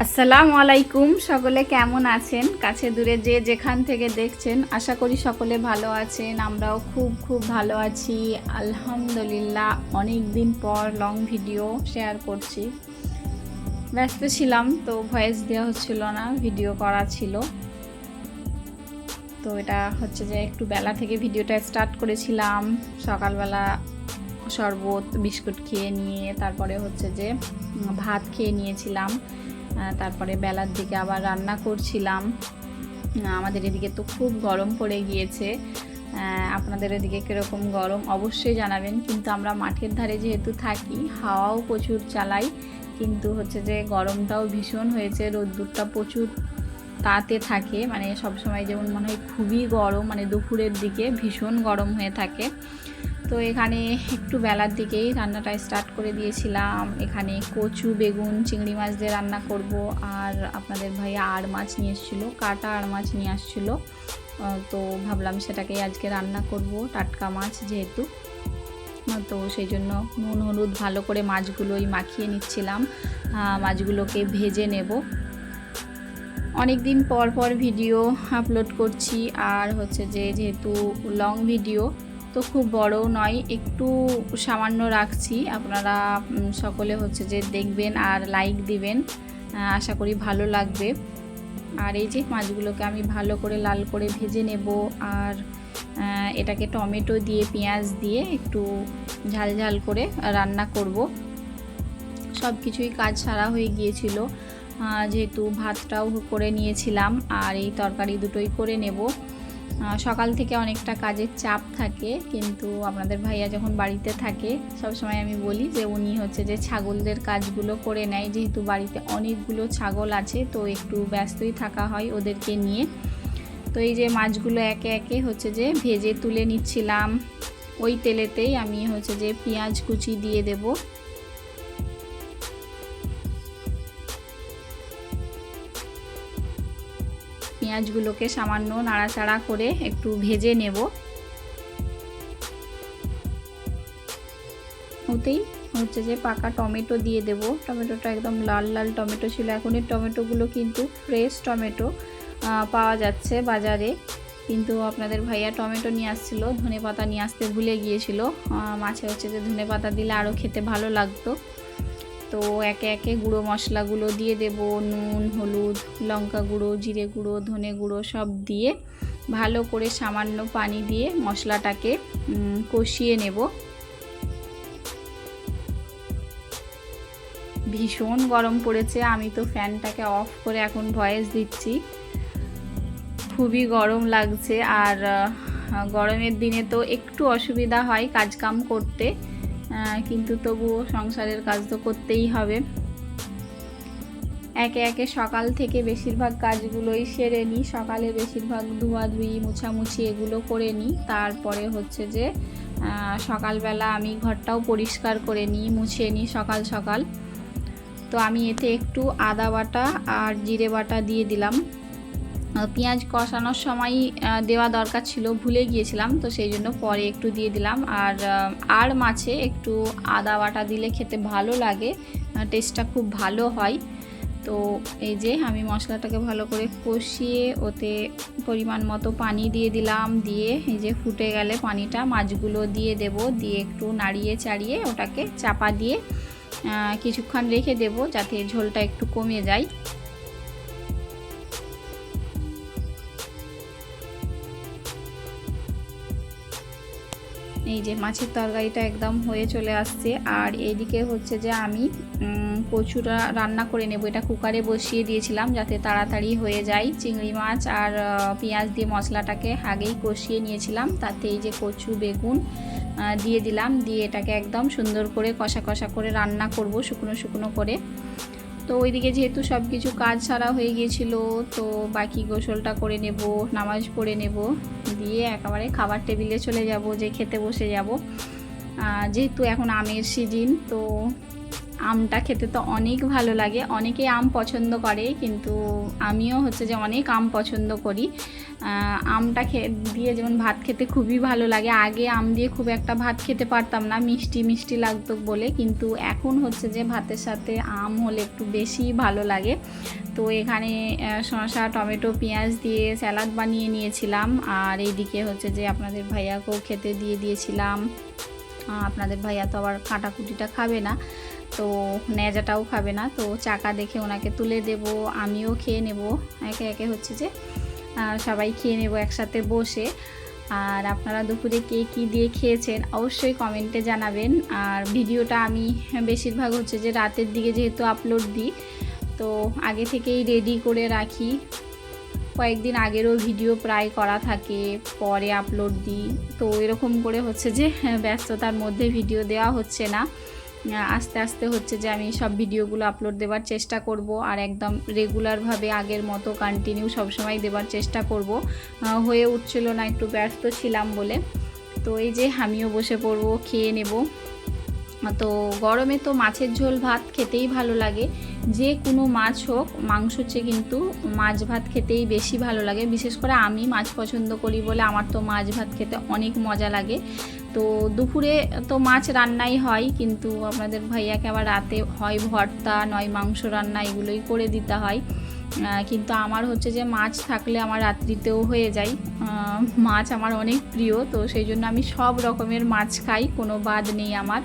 আসসালামু আলাইকুম। সকলে কেমন আছেন? কাছে দূরে যে যেখান থেকে দেখছেন, আশা করি সকলে ভালো আছেন। আমরাও খুব খুব ভালো আছি আলহামদুলিল্লাহ। অনেক দিন পর লং ভিডিও শেয়ার করছি। ব্যস্ত ছিলাম তো ভয়েস দেওয়া হচ্ছিল না, ভিডিও করা ছিল। তো এটা হচ্ছে যে একটু বেলা থেকে ভিডিওটা স্টার্ট করেছিলাম। সকালবেলা শরবত বিস্কুট খেয়ে নিয়ে তারপরে হচ্ছে যে ভাত খেয়ে নিয়েছিলাম। তারপরে বেলার দিকে আবার রান্না করছিলাম। আমাদের এদিকে তো খুব গরম পড়ে গিয়েছে। আপনাদের এদিকে কীরকম গরম অবশ্যই জানাবেন। কিন্তু আমরা মাঠের ধারে যেহেতু থাকি, হাওয়াও প্রচুর চালাই, কিন্তু হচ্ছে যে গরমটাও ভীষণ হয়েছে। রোদ্দুরটা প্রচুর তাতে থাকে, মানে সবসময় যেমন মনে হয় খুবই গরম, মানে দুপুরের দিকে ভীষণ গরম হয়ে থাকে। তো এখানে একটু বেলার দিকেই রান্নাটা স্টার্ট করে দিয়েছিলাম। এখানে কচু বেগুন চিংড়ি মাছ দিয়ে রান্না করব। আর আপনাদের ভাইয়া আড় মাছ নিয়ে এসেছিলো, কাটা আড় মাছ নিয়ে আসছিলো। তো ভাবলাম সেটাকেই আজকে রান্না করব, টাটকা মাছ যেহেতু। তো সেই জন্য নুন হলুদ ভালো করে মাছগুলোই মাখিয়ে নিচ্ছিলাম। মাছগুলোকে ভেজে নেব। অনেক দিন পর পর ভিডিও আপলোড করছি, আর হচ্ছে যে যেহেতু লং ভিডিও তো খুব বড়ও নয়, একটু সামান্য রাখছি। আপনারা সকলে হচ্ছে যে দেখবেন আর লাইক দিবেন, আশা করি ভালো লাগবে। আর এই যে মাছগুলোকে আমি ভালো করে লাল করে ভেজে নেব। আর এটাকে টমেটো দিয়ে পেঁয়াজ দিয়ে একটু ঝাল ঝাল করে রান্না করব। সব কিছুই কাজ সারা হয়ে গিয়েছিল, যেহেতু ভাতটাও করে নিয়েছিলাম আর এই তরকারি দুটোই করে নেব। সকাল থেকে অনেকটা কাজের চাপ থাকে, কিন্তু আপনাদের ভাইয়া যখন বাড়িতে থাকে সবসময় আমি বলি যে উনি হচ্ছে যে ছাগলদের কাজগুলো করে নেয়। যেহেতু বাড়িতে অনেকগুলো ছাগল আছে, তো একটু ব্যস্তই থাকা হয় ওদেরকে নিয়ে। তো এই যে মাছগুলো একে একে হচ্ছে যে ভেজে তুলে নিচ্ছিলাম। ওই তেলেতেই আমি হচ্ছে যে পেঁয়াজ কুচি দিয়ে দেব। পেঁয়াজগুলোকে সামান্য নাড়াচাড়া করে একটু ভেজে নেব। ওতেই হচ্ছে যে পাকা টমেটো দিয়ে দেব। টমেটোটা একদম লাল লাল টমেটো ছিল। এখন এই টমেটোগুলো কিন্তু ফ্রেশ টমেটো পাওয়া যাচ্ছে বাজারে, কিন্তু আপনাদের ভাইয়া টমেটো নিয়ে আসছিল, ধনেপাতা নিয়ে আসতে ভুলে গিয়েছিল। মাছে হচ্ছে যে ধনেপাতা দিলে আরও খেতে ভালো লাগতো। তো একে একে গুঁড়ো মশলাগুলো দিয়ে দেব। নুন হলুদ লঙ্কা গুঁড়ো জিরে গুঁড়ো ধনে গুঁড়ো সব দিয়ে ভালো করে সামান্য পানি দিয়ে মশলাটাকে কষিয়ে নেব। ভীষণ গরম পড়েছে, আমি তো ফ্যানটাকে অফ করে এখন ভয়েস দিচ্ছি। খুবই গরম লাগছে। আর গরমের দিনে তো একটু অসুবিধা হয় কাজকাম করতে, কিন্তু তবুও সংসারের কাজ তো করতেই হবে। একে একে সকাল থেকে বেশিরভাগ কাজগুলোই সেরে নিই। সকালে বেশিরভাগ ধোয়াধুয়ি মোছামুছি এগুলো করে নিই। তারপরে হচ্ছে যে সকালবেলা আমি ঘরটাও পরিষ্কার করে নিই, মুছে নিই সকাল সকাল। তো আমি এতে একটু আদা বাটা আর জিরে বাটা দিয়ে দিলাম। পেঁয়াজ কষানোর সময় দেওয়া দরকার ছিল, ভুলে গিয়েছিলাম, তো সেই জন্য পরে একটু দিয়ে দিলাম। আর মাছে একটু আদা বাটা দিলে খেতে ভালো লাগে, টেস্টটা খুব ভালো হয়। তো এই যে আমি মশলাটাকে ভালো করে কষিয়ে ওতে পরিমাণ মতো পানি দিয়ে দিলাম। দিয়ে এই যে ফুটে গেলে পানিটা মাছগুলো দিয়ে দেব। দিয়ে একটু নাড়িয়ে চাড়িয়ে ওটাকে চাপা দিয়ে কিছুক্ষণ রেখে দেব, যাতে ঝোলটা একটু কমে যায়। এই যে মাছের তরকারিটা একদম হয়ে চলে আসছে। আর এইদিকে হচ্ছে যে আমি কচুটা রান্না করে নেব। এটা কুকারে বসিয়ে দিয়েছিলাম যাতে তাড়াতাড়ি হয়ে যায়। চিংড়ি মাছ আর পেঁয়াজ দিয়ে মশলাটাকে আগেই কষিয়ে নিয়েছিলাম। তাতে এই যে কচু বেগুন দিয়ে দিলাম। দিয়ে এটাকে একদম সুন্দর করে কষা কষা করে রান্না করব, শুকনো শুকনো করে। তো ওইদিকে যেহেতু সব কিছু কাজ সারা হয়ে গিয়েছিল, তো বাকি গোসলটা করে নেব, নামাজ পড়ে নেব, দিয়ে একেবারে খাবার টেবিলে চলে যাব, যে খেতে বসে যাব। যেহেতু এখন আমের সিজন, তো আমটা খেতে তো অনেক ভালো লাগে, অনেকেই আম পছন্দ করে, কিন্তু আমিও হচ্ছে যে অনেক আম পছন্দ করি। আমটা দিয়ে যেমন ভাত খেতে খুবই ভালো লাগে। আগে আম দিয়ে খুব একটা ভাত খেতে পারতাম না, মিষ্টি মিষ্টি লাগতো বলে, কিন্তু এখন হচ্ছে যে ভাতের সাথে আম হলে একটু বেশি ভালো লাগে। তো এখানে শসা, টমেটো, পেঁয়াজ দিয়ে স্যালাড বানিয়ে নিয়েছিলাম, আর এইদিকে হচ্ছে যে আপনাদের ভাইয়াকেও খেতে দিয়ে দিয়েছিলাম। আপনাদের ভাইয়া তো আবার কাটাকুটিটা খাবে না, তো নেজাটাও খাবে না, তো চাকা দেখে ওনাকে তুলে দেব, আমিও খেয়ে নেব। একে একে হচ্ছে যে সবাই খেয়ে নেব একসাথে বসে। আর আপনারা দুপুরে কে কী দিয়ে খেয়েছেন অবশ্যই কমেন্টে জানাবেন। আর ভিডিওটা আমি বেশিরভাগ হচ্ছে যে রাতের দিকে যেহেতু আপলোড দিই, তো আগে থেকেই রেডি করে রাখি। কয়েকদিন আগেরও ভিডিও প্রায় করা থাকে, পরে আপলোড দিই, তো এরকম করে হচ্ছে যে ব্যস্ততার মধ্যে ভিডিও দেওয়া হচ্ছে না। আস্তে আস্তে হচ্ছে যে আমি সব ভিডিওগুলো আপলোড দেওয়ার চেষ্টা করব, আর একদম রেগুলারভাবে আগের মতো কন্টিনিউ সবসময় দেওয়ার চেষ্টা করব। হয়ে উঠছিল না, একটু ব্যস্ত ছিলাম বলে। তো এই যে আমিও বসে পড়বো, খেয়ে নেব। তো গরমে তো মাছের ঝোল ভাত খেতেই ভালো লাগে, যে কোনো মাছ হোক, মাংস চেয়ে কিন্তু মাছ ভাত খেতেই বেশি ভালো লাগে। বিশেষ করে আমি মাছ পছন্দ করি বলে আমার তো মাছ ভাত খেতে অনেক মজা লাগে। তো দুপুরে তো মাছ রান্নাই হয়, কিন্তু আপনাদের ভাইয়াকে আবার রাতে হয় ভর্তা নয় মাংস রান্না, এগুলোই করে দিতে হয়। কিন্তু আমার হচ্ছে যে মাছ থাকলে আমার রাত্রিতেও হয়ে যায়। মাছ আমার অনেক প্রিয়, তো সেই জন্য আমি সব রকমের মাছ খাই, কোনো বাদ নেই আমার।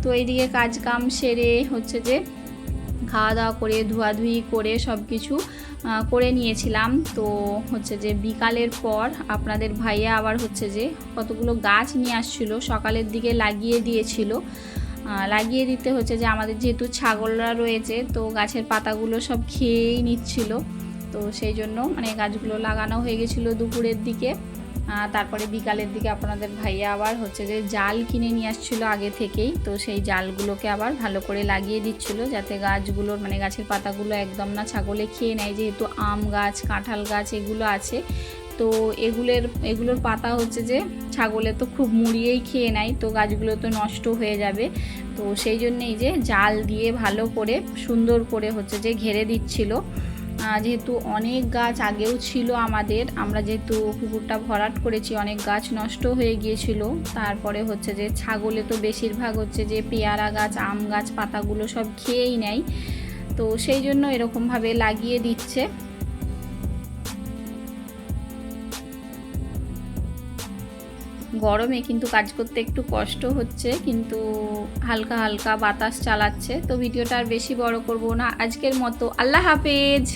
তো এইদিকে কাজ কাম সেরে হচ্ছে যে খাওয়া দাওয়া করে ধোয়াধুয়ি করে সব কিছু করে নিয়েছিলাম। তো হচ্ছে যে বিকালের পর আপনাদের ভাইয়া আবার হচ্ছে যে কতগুলো গাছ নিয়ে আসছিল, সকালের দিকে লাগিয়ে দিয়েছিল। লাগিয়ে দিতে হচ্ছে যে আমাদের যেহেতু ছাগলরা রয়েছে, তো গাছের পাতাগুলো সব খেয়েই নিচ্ছিল, তো সেই জন্য মানে গাছগুলো লাগানো হয়ে গেছিলো দুপুরের দিকে। তারপরে বিকালের দিকে আপনাদের ভাইয়া আবার হচ্ছে যে জাল কিনে নিয়ে আসছিলো আগে থেকেই, তো সেই জালগুলোকে আবার ভালো করে লাগিয়ে দিচ্ছিলো, যাতে গাছগুলোর মানে গাছের পাতাগুলো একদম না ছাগলে খেয়ে নেয়। যেহেতু আম গাছ, কাঁঠাল গাছ এগুলো আছে, তো এগুলোর পাতা হচ্ছে যে ছাগলে তো খুব মুড়িয়েই খেয়ে নেয়, তো গাছগুলো তো নষ্ট হয়ে যাবে। তো সেই জন্যেই যে জাল দিয়ে ভালো করে সুন্দর করে হচ্ছে যে ঘেরে দিচ্ছিলো। যেহেতু অনেক গাছ আগেও ছিল আমরা যেহেতু পুকুরটা ভরাট করেছি, অনেক গাছ নষ্ট হয়ে গিয়েছিল। তারপরে হচ্ছে যে ছাগলে তো বেশিরভাগ হচ্ছে যে পেয়ারা গাছ, আম গাছ পাতাগুলো সব খেয়েই নেয়, তো সেই জন্য এরকমভাবে লাগিয়ে দিচ্ছে। গরমে কিন্তু কাজ করতে একটু কষ্ট হচ্ছে, কিন্তু হালকা হালকা বাতাস চালাচ্ছে। তো ভিডিওটা আর বেশি বড় করব না আজকের মতো। আল্লাহ হাফেজ।